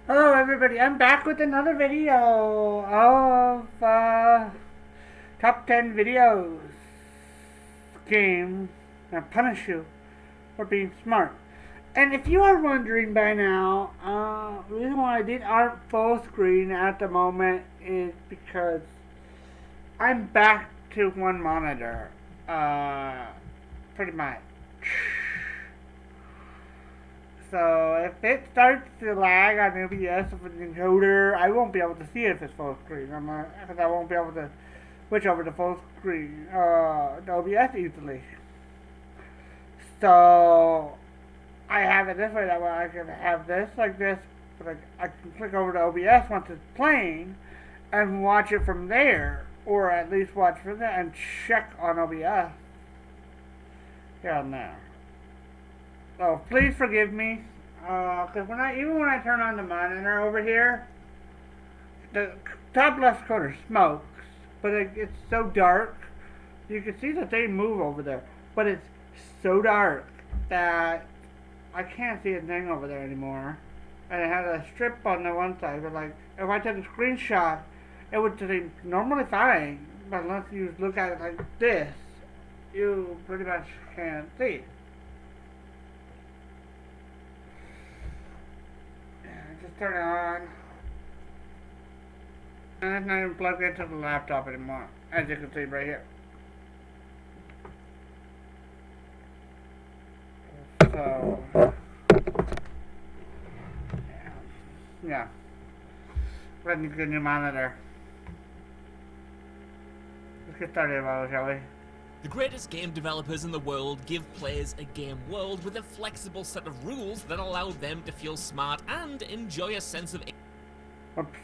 Hello everybody, I'm back with another video of top 10 videos game that punish you for being smart. And if you are wondering by now, the reason why I did aren't full screen at the moment is because I'm back to one monitor, pretty much. So if it starts to lag on OBS with an encoder, I won't be able to see it if it's full screen. Because I won't be able to switch over to full screen to OBS easily. So I have it this way. That way I can have this like this, but I can click over to OBS once it's playing and watch it from there, or at least watch from there and check on OBS here and there. So please forgive me, because even when I turn on the monitor over here, the top left corner smokes, but it's so dark. You can see that they move over there, but it's so dark that I can't see a thing over there anymore. And it had a strip on the one side, but like if I took a screenshot, it would seem normally fine, but unless you look at it like this, you pretty much can't see. Just turn it on. And it's not even plugged into the laptop anymore, as you can see right here. So, yeah. Let me get a new monitor. Let's get started, shall we? The greatest game developers in the world give players a game world with a flexible set of rules that allow them to feel smart and enjoy a sense of... Oops.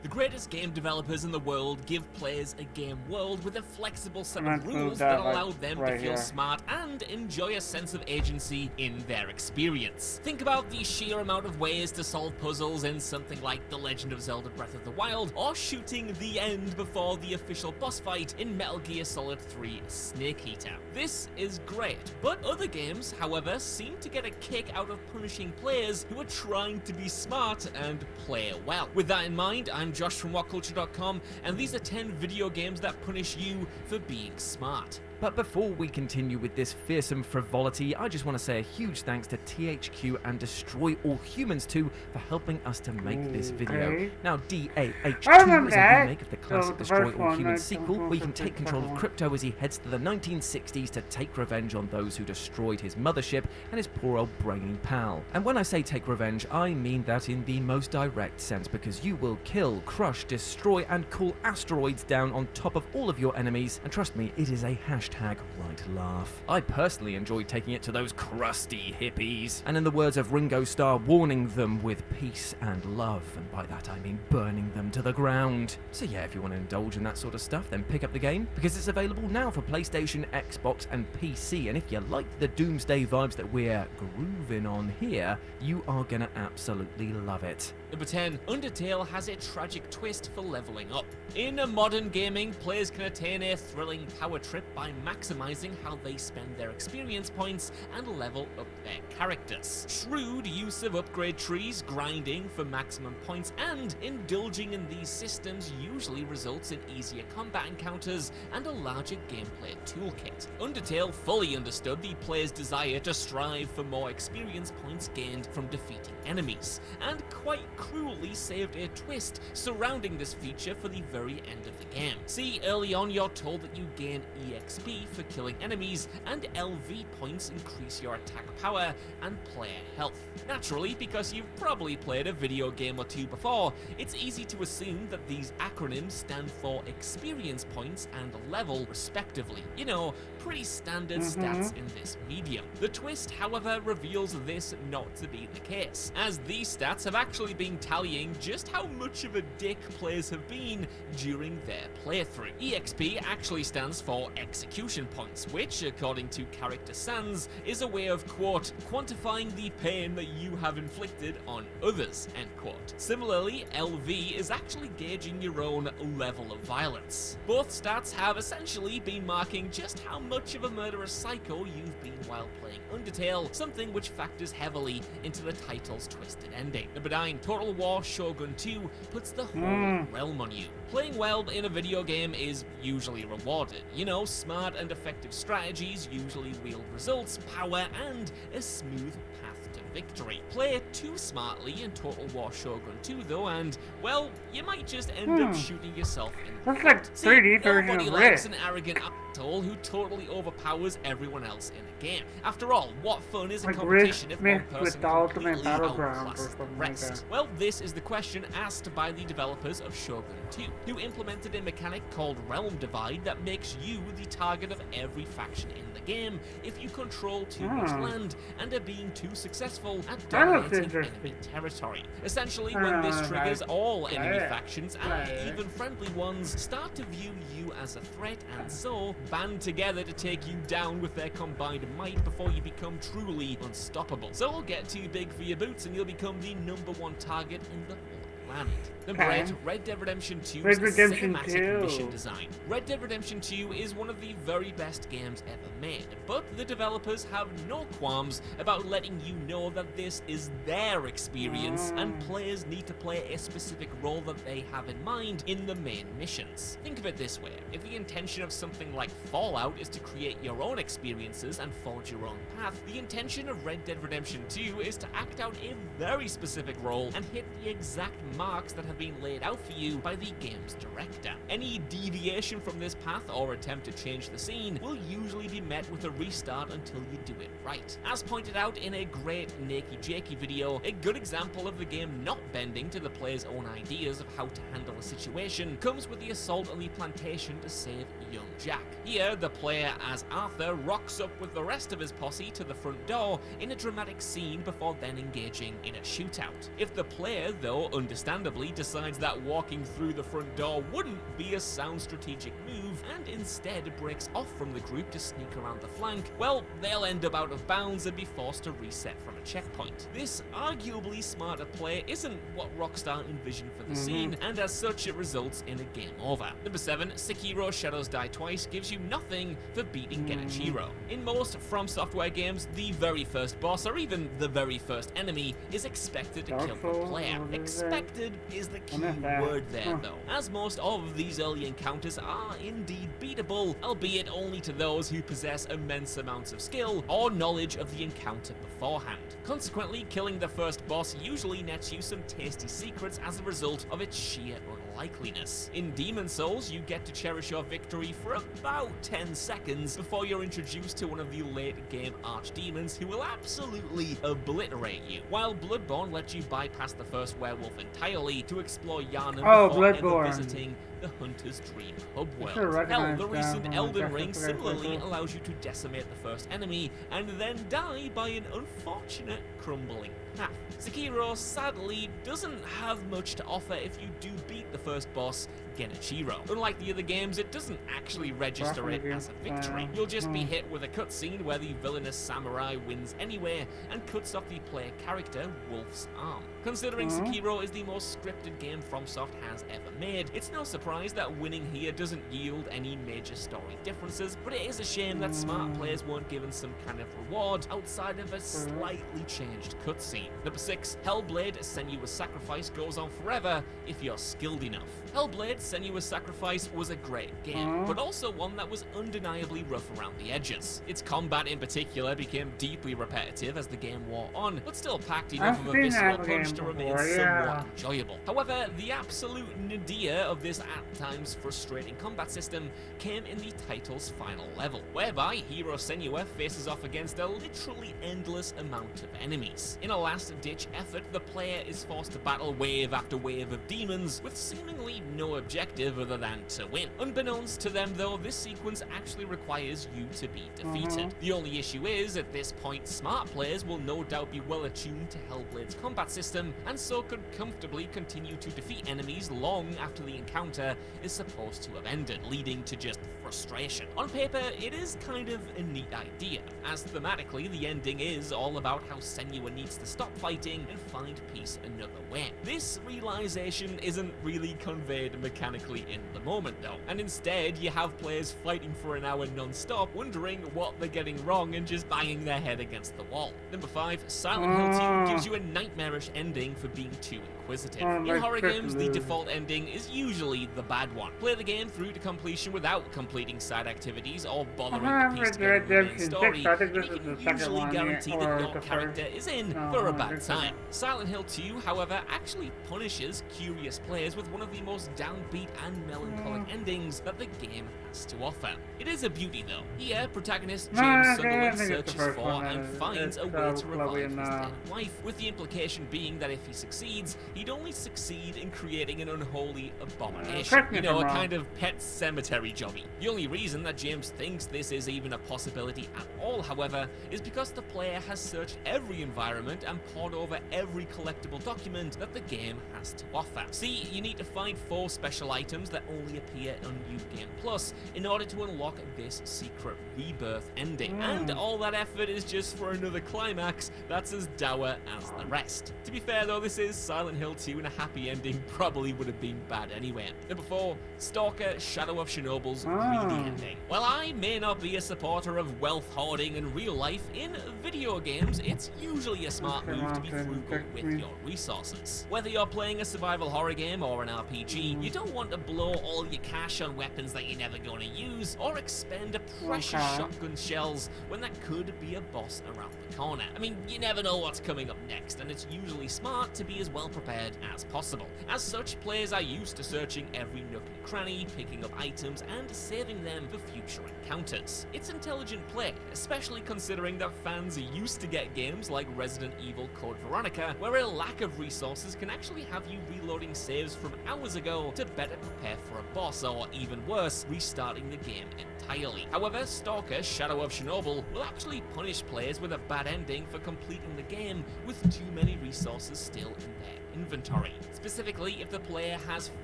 The greatest game developers in the world give players a game world with a flexible set of Let's move rules that, that allow them right to feel here. smart and enjoy a sense of agency in their experience. Think about the sheer amount of ways to solve puzzles in something like The Legend of Zelda Breath of the Wild, or shooting the end before the official boss fight in Metal Gear Solid 3 Snake Eater. This is great, but other games, however, seem to get a kick out of punishing players who are trying to be smart and play well. With that in mind, I'm Josh from WhatCulture.com, and these are 10 video games that punish you for being smart. But before we continue with this fearsome frivolity, I just want to say a huge thanks to THQ and Destroy All Humans 2 for helping us to make this video. Okay. Now, DAH2 I remember is a that. remake of the classic The Destroy first All one, Humans I sequel, don't where you can know take the control second of one. Crypto as he heads to the 1960s to take revenge on those who destroyed his mothership and his poor old brainy pal. And when I say take revenge, I mean that in the most direct sense, because you will kill, crush, destroy, and call asteroids down on top of all of your enemies, and trust me, it is a hashtag right laugh. I personally enjoyed taking it to those crusty hippies, and in the words of Ringo Starr, warning them with peace and love, and by that I mean burning them to the ground. So yeah, if you want to indulge in that sort of stuff, then pick up the game, because it's available now for PlayStation, Xbox, and PC, and if you like the doomsday vibes that we're grooving on here, you are gonna absolutely love it. Number 10, Undertale has a tragic twist for leveling up. In modern gaming, players can attain a thrilling power trip by maximizing how they spend their experience points and level up their characters. Shrewd use of upgrade trees, grinding for maximum points, and indulging in these systems usually results in easier combat encounters and a larger gameplay toolkit. Undertale fully understood the player's desire to strive for more experience points gained from defeating enemies, and quite cruelly saved a twist surrounding this feature for the very end of the game. See, early on you're told that you gain EXP for killing enemies, and LV points increase your attack power and player health. Naturally, because you've probably played a video game or two before, it's easy to assume that these acronyms stand for experience points and level respectively. You know, pretty standard stats in this medium. The twist, however, reveals this not to be the case, as these stats have actually been tallying just how much of a dick players have been during their playthrough. EXP actually stands for execution execution points, which, according to character Sans, is a way of, quote, quantifying the pain that you have inflicted on others, end quote. Similarly, LV is actually gauging your own level of violence. Both stats have essentially been marking just how much of a murderous psycho you've been while playing Undertale, something which factors heavily into the title's twisted ending. The benign Total War Shogun 2 puts the whole realm on you. Playing well in a video game is usually rewarded. You know, smart and effective strategies usually wield results, power, and a smooth path to victory. Play too smartly in Total War Shogun 2 though, and, well, you might just end up shooting yourself in the That's like foot. 3D See, version nobody of likes Rift. an arrogant asshole who totally overpowers everyone else in a game. After all, what fun is a Like competition if one Rift mixed person with the Ultimate completely Battleground or outclasses the something like rest? that. Well, this is the question asked by the developers of Shogun 2, who implemented a mechanic called Realm Divide that makes you the target of every faction in the game if you control too much land and are being too successful at That looks dominating interesting. enemy territory. Essentially, when this triggers, all enemy play factions it. and even friendly ones start to view you as a threat and so band together to take you down with their combined might before you become truly unstoppable. So get too big for your boots and you'll become the #1 target in the whole land. Number Okay. 8, Red Dead Redemption 2's Red Redemption cinematic 2. mission design. Red Dead Redemption 2 is one of the very best games ever made, but the developers have no qualms about letting you know that this is their experience and players need to play a specific role that they have in mind in the main missions. Think of it this way, if the intention of something like Fallout is to create your own experiences and forge your own path, the intention of Red Dead Redemption 2 is to act out a very specific role and hit the exact marks that have been laid out for you by the game's director. Any deviation from this path or attempt to change the scene will usually be met with a restart until you do it right. As pointed out in a great Nakey Jakey video, a good example of the game not bending to the player's own ideas of how to handle a situation comes with the assault on the plantation to save young Jack. Here, the player as Arthur rocks up with the rest of his posse to the front door in a dramatic scene before then engaging in a shootout. If the player, though understandably, decides that walking through the front door wouldn't be a sound strategic move and instead breaks off from the group to sneak around the flank, well, they'll end up out of bounds and be forced to reset from a checkpoint. This arguably smarter play isn't what Rockstar envisioned for the scene, and as such it results in a game over. Number 7, Sekiro Shadows Die Twice gives you nothing for beating Genichiro. In most From Software games, the very first boss or even the very first enemy is expected to kill the player. Expected is the key word there though, as most of these early encounters are indeed beatable, albeit only to those who possess immense amounts of skill or knowledge of the encounter beforehand. Consequently, killing the first boss usually nets you some tasty secrets as a result of its sheer unlikeliness. In Demon Souls, you get to cherish your victory for about 10 seconds before you're introduced to one of the late game archdemons who will absolutely obliterate you, while Bloodborne lets you bypass the first werewolf entirely to explore Yharnam before ever Bloodborne. visiting the Hunter's Dream hub world. should've Hell, recognized the that recent from Elden the Ring graphics similarly also. allows you to decimate the first enemy and then die by an unfortunate crumbling path. Sekiro sadly doesn't have much to offer if you do beat the first boss, Genichiro. Unlike the other games, it doesn't actually register it as a victory. You'll just be hit with a cutscene where the villainous samurai wins anyway and cuts off the player character Wolf's arm. Considering Sekiro is the most scripted game FromSoft has ever made, it's no surprise that winning here doesn't yield any major story differences, but it is a shame that smart players weren't given some kind of reward outside of a slightly changed cutscene. Number 6, Hellblade Sensuous Sacrifice goes on forever if you're skilled enough. Hellblade Sensuous Sacrifice was a great game, but also one that was undeniably rough around the edges. Its combat in particular became deeply repetitive as the game wore on, but still packed enough I've of a seen visceral that punch game to remain before, somewhat yeah. enjoyable. However, the absolute nadir of this at times frustrating combat system came in the title's final level, whereby Hero Senua faces off against a literally endless amount of enemies. In a last-ditch effort, the player is forced to battle wave after wave of demons with seemingly no objective other than to win. Unbeknownst to them though, this sequence actually requires you to be defeated. The only issue is, at this point, smart players will no doubt be well attuned to Hellblade's combat system, and so could comfortably continue to defeat enemies long after the encounter is supposed to have ended, leading to just frustration. On paper, it is kind of a neat idea, as thematically the ending is all about how Senua needs to stop fighting and find peace another way. This realization isn't really conveyed mechanically in the moment though, and instead you have players fighting for an hour non-stop, wondering what they're getting wrong and just banging their head against the wall. Number 5, Silent Hill 2 gives you a nightmarish ending for being too inquisitive. In horror games, the default ending is usually the bad one. Play the game through to completion without completing side activities or bothering to piece together the main story, and you can usually guarantee that your character is in for a bad time. Silent Hill 2, however, actually punishes curious players with one of the most downbeat and melancholic endings that the game has to offer. It is a beauty though. Here, protagonist James Sunderland searches for and finds a way to revive his dead wife, with the implication being that if he succeeds, he'd only succeed in creating an unholy abomination. You know, a kind of pet cemetery jobby. The only reason that James thinks this is even a possibility at all, however, is because the player has searched every environment and pored over every collectible document that the game has to offer. See, you need to find 4 special items that only appear on New Game Plus in order to unlock this secret rebirth ending, and all that effort is just for another climax that's as dour as the rest. To be fair though, this is Silent Hill 2 and a happy ending probably would have been bad anyway. Number 4, Stalker Shadow of Chernobyl's greedy ending. While I may not be a supporter of wealth hoarding in real life, in video games it's usually a smart move to be frugal with your resources. Whether you're playing a survival horror game or an RPG, you don't want to blow all your cash on weapons that you're never going to use, or expend precious shotgun shells when that could be a boss around the corner. I mean, you never know what's coming up next, and it's usually smart to be as well prepared as possible. As such, players are used to searching every nook and cranny, picking up items and saving them for future encounters. It's intelligent play, especially considering that fans are used to get games like Resident Evil Code Veronica, where a lack of resources can actually have you reloading saves from hours ago to better prepare for a boss, or even worse, restarting the game entirely. However, Stalker Shadow of Chernobyl will actually punish players with a bad ending for completing the game with too many resources still in their inventory. Specifically, if the player has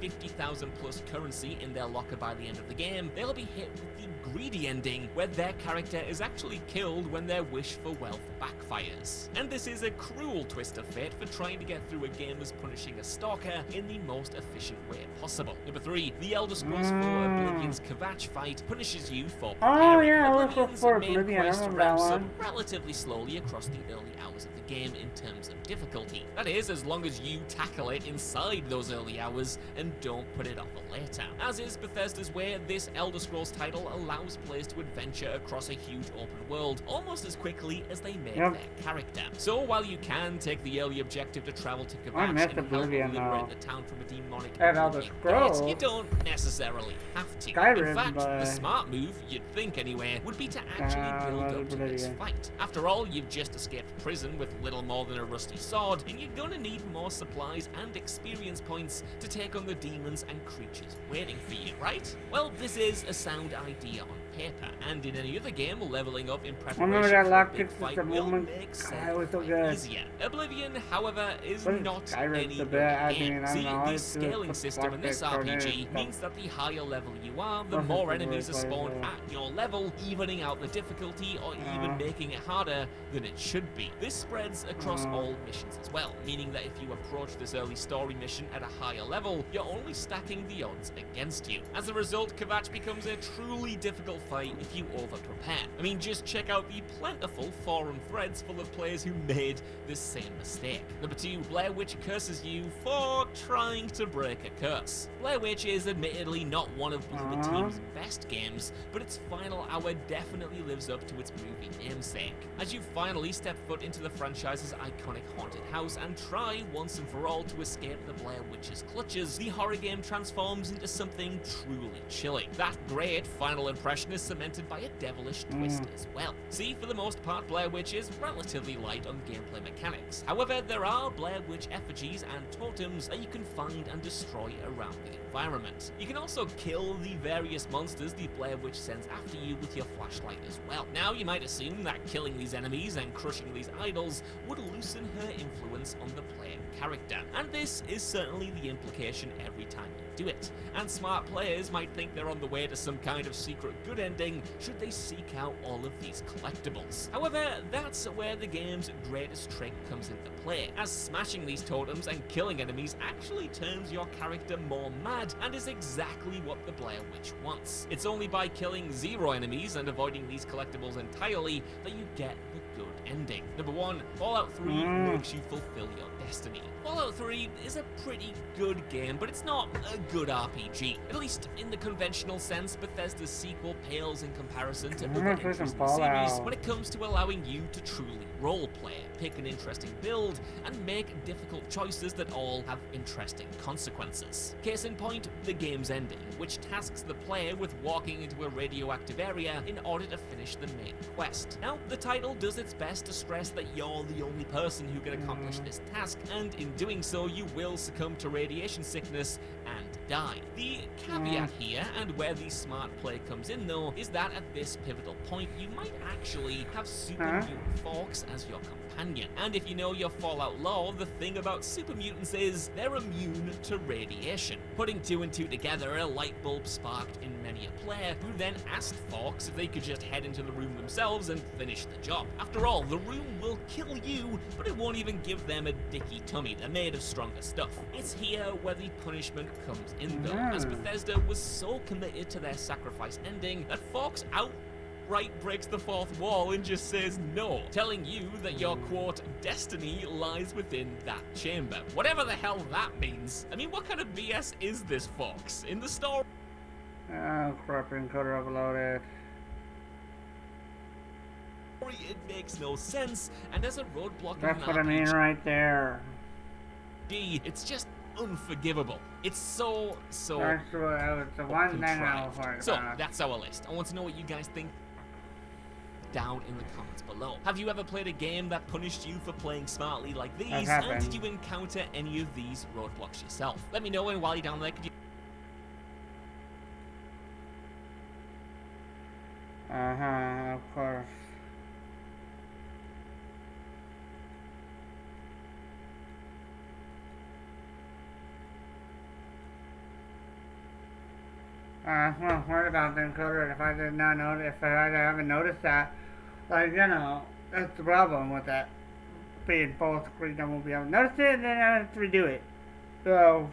50,000 plus currency in their locker by the end of the game, they'll be hit with the greedy ending, where their character is actually killed when their wish for wealth backfires. And this is a cruel twist of fate for trying to get through a game as punishing a stalker in the most efficient way possible. Number 3, the Elder Scrolls 4 Oblivion's Kvatch fight punishes you for preparing. Oblivion's main quest ramps up relatively slowly across the early hours of the game in terms of difficulty. That is, as long as you tackle it inside those early hours and don't put it off for later. As is Bethesda's way, this Elder Scrolls title allows players to adventure across a huge open world almost as quickly as they make their character. So while you can take the early objective to travel to Kvatch and help liberate the town from a demonic gate, you don't necessarily have to. In fact, the smart move, you'd think anyway, would be to actually build up to this fight. After all, you've just escaped prison with little more than a rusty sword, and you're gonna need more supplies and experience points to take on the demons and creatures waiting for you, right? Well, this is a sound idea on paper, and in any other game, leveling up in preparation for a big fight will make safe easier. Oblivion, however, is not any game. See, the scaling system in this RPG means that the higher level you are, the more enemies are spawned at your level, evening out the difficulty or even making it harder than it should be. This spreads across all missions as well, meaning that if you approach this early story mission at a higher level, you're only stacking the odds against you. As a result, Kvatch becomes a truly difficult fight if you over-prepare. I mean, just check out the plentiful forum threads full of players who made this same mistake. Number 2, Blair Witch curses you for trying to break a curse. Blair Witch is admittedly not one of Bloober Team's best games, but its final hour definitely lives up to its movie namesake. As you finally step foot into the franchise's iconic haunted house and try once and for all to escape the Blair Witch's clutches, the horror game transforms into something truly chilling. That great final impression is cemented by a devilish twist as well. See, for the most part, Blair Witch is relatively light on gameplay mechanics. However, there are Blair Witch effigies and totems that you can find and destroy around the environment. You can also kill the various monsters the Blair Witch sends after you with your flashlight as well. Now, you might assume that killing these enemies and crushing these idols would loosen her influence on the player character. And this is certainly the implication every time you do it. And smart players might think they're on the way to some kind of secret good ending should they seek out all of these collectibles. However, that's where the game's greatest trick comes into play, as smashing these totems and killing enemies actually turns your character more mad and is exactly what the Blair Witch wants. It's only by killing 0 enemies and avoiding these collectibles entirely that you get the good ending. Number 1, Fallout 3 makes you fulfill your destiny. Fallout 3 is a pretty good game, but it's not a good RPG. At least in the conventional sense, Bethesda's sequel pales in comparison to other entries in the series when it comes to allowing you to truly roleplay, pick an interesting build, and make difficult choices that all have interesting consequences. Case in point, the game's ending, which tasks the player with walking into a radioactive area in order to finish the main quest. Now, the title does its best to stress that you're the only person who can accomplish this task, and in doing so, you will succumb to radiation sickness and die. The caveat here, and where the smart play comes in though, is that at this pivotal point, you might actually have super mutant forks as your companion. And if you know your Fallout lore, the thing about super mutants is they're immune to radiation. Putting 2 and 2 together, a light bulb sparked in many a player who then asked forks if they could just head into the room themselves and finish the job. After all, the room will kill you, but it won't even give them a dicky tummy. They're made of stronger stuff. It's here where the punishment comes in though, as Bethesda was so committed to their sacrifice ending that Forks outright breaks the fourth wall and just says no, telling you that your, quote, destiny lies within that chamber. Whatever the hell that means. I mean, what kind of BS is this, Forks? In the story... Oh, crap, encoder overloaded. It makes no sense, and as a roadblock... That's what I mean right there. It's just unforgivable. It's so That's the one thing I was worried So, about. that's our list. I want to know what you guys think down in the comments below. Have you ever played a game that punished you for playing smartly like these? And did you encounter any of these roadblocks yourself? Let me know, and while you're down there, could you... Of course. Well, worried about the encoder. If I did not notice, if I haven't noticed that, like, you know, that's the problem with that being full screen. I won't be able to notice it, and then I have to redo it. So,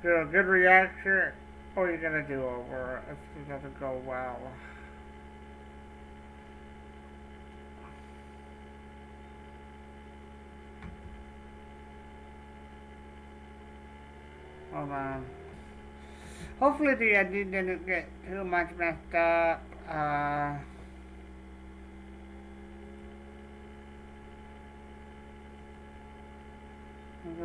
do a good reaction, or you're gonna do over if it doesn't go well. Hold on. Hopefully the ending didn't get too much messed up. I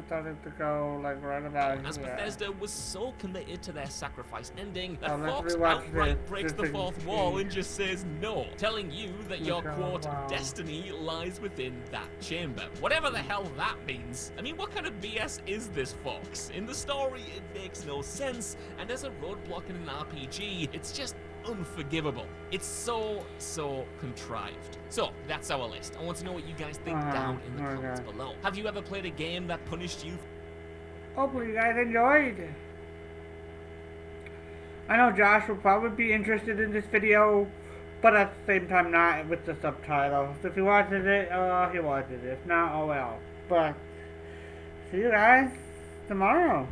thought it to go like right about As here. Bethesda was so committed to their sacrifice ending that let's Fox rewatch outright this. breaks This the is fourth wall and just says no, telling you that your, Okay, quote, wow. destiny lies within that chamber. Whatever the hell that means. I mean, what kind of BS is this, Fox? In the story, it makes no sense, and as a roadblock in an RPG, it's just unforgivable. It's so contrived. So, that's our list. I want to know what you guys think down in the comments below. Have you ever played a game that punished you? Hopefully you guys enjoyed. I know Josh will probably be interested in this video, but at the same time not with the subtitles. If he watches it, he watches it. If not, oh well. But, see you guys tomorrow.